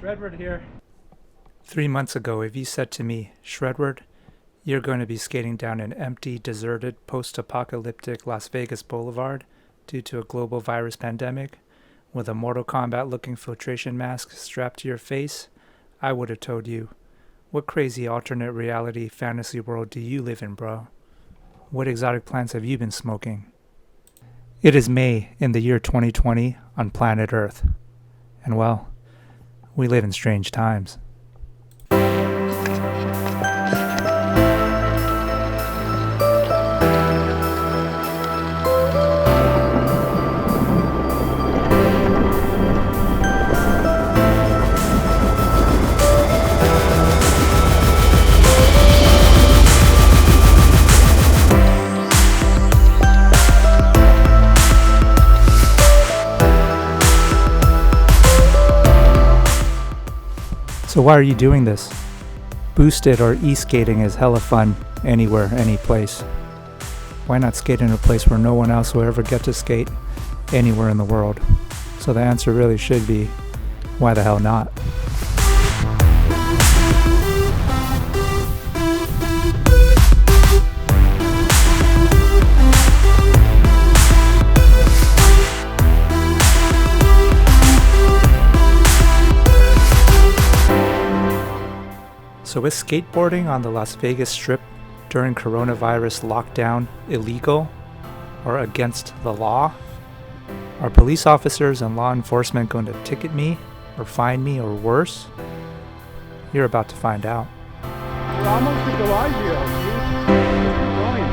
Shredward here. 3 months ago, if you said to me, Shredward, you're going to be skating down an empty, deserted, post-apocalyptic Las Vegas boulevard due to a global virus pandemic, with a Mortal Kombat-looking filtration mask strapped to your face, I would have told you, what crazy alternate reality fantasy world do you live in, bro? What exotic plants have you been smoking? It is May in the year 2020 on planet Earth. And well, we live in strange times. So why are you doing this? Boosted or e-skating is hella fun anywhere, any place. Why not skate in a place where no one else will ever get to skate anywhere in the world? So the answer really should be, why the hell not? So is skateboarding on the Las Vegas Strip during coronavirus lockdown illegal or against the law? Are police officers and law enforcement going to ticket me or fine me or worse? You're about to find out. We're almost at the garage here. Keep going.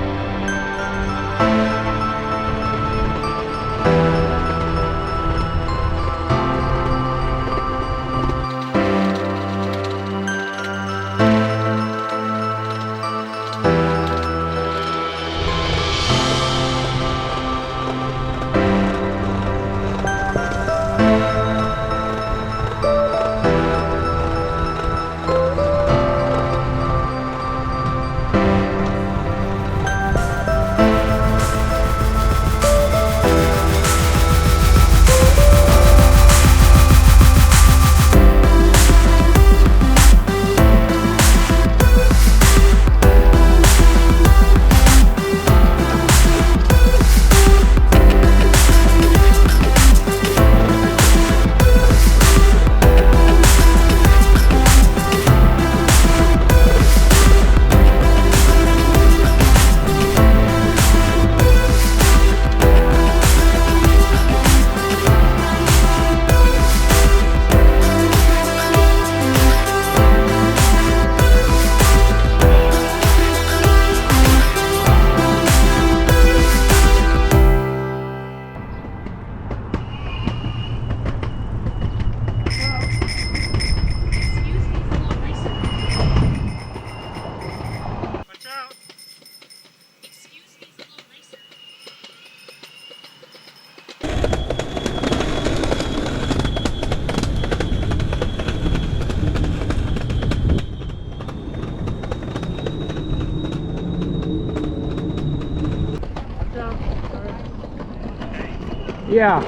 Yeah.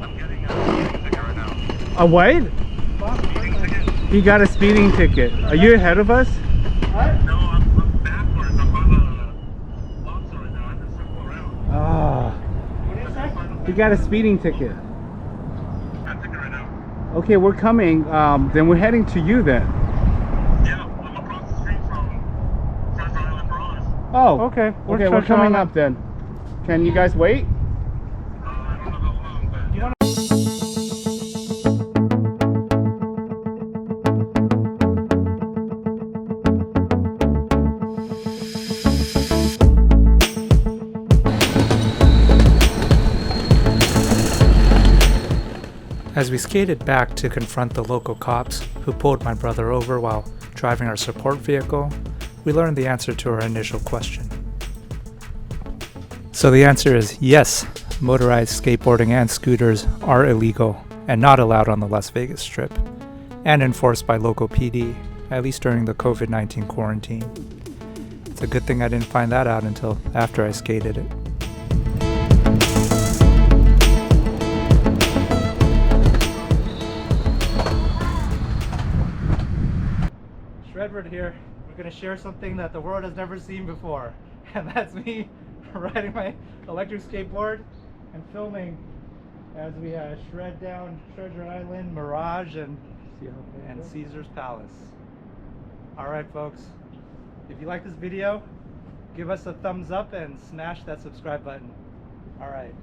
I'm getting a speeding ticket right now. A what? Speeding ticket? He got a speeding ticket. Are you ahead of us? No, I'm backwards. I'm on the lobster right now. I have to circle around. Ah. He got a speeding ticket. Got a ticket right now. Okay, we're coming. Then we're heading to you then. Yeah, I'm across the street from Treasure Island Garage. Oh, okay. Okay, we're coming up then. Can you guys wait? I don't know how long, but yeah. As we skated back to confront the local cops who pulled my brother over while driving our support vehicle, we learned the answer to our initial question. So the answer is yes, motorized skateboarding and scooters are illegal and not allowed on the Las Vegas Strip, and enforced by local PD, at least during the COVID-19 quarantine. It's a good thing I didn't find that out until after I skated it. Shredward here. We're going to share something that the world has never seen before. And that's me riding my electric skateboard and filming as we shred down Treasure Island, Mirage, and Caesar's Palace. Alright folks, if you like this video, give us a thumbs up and smash that subscribe button. Alright.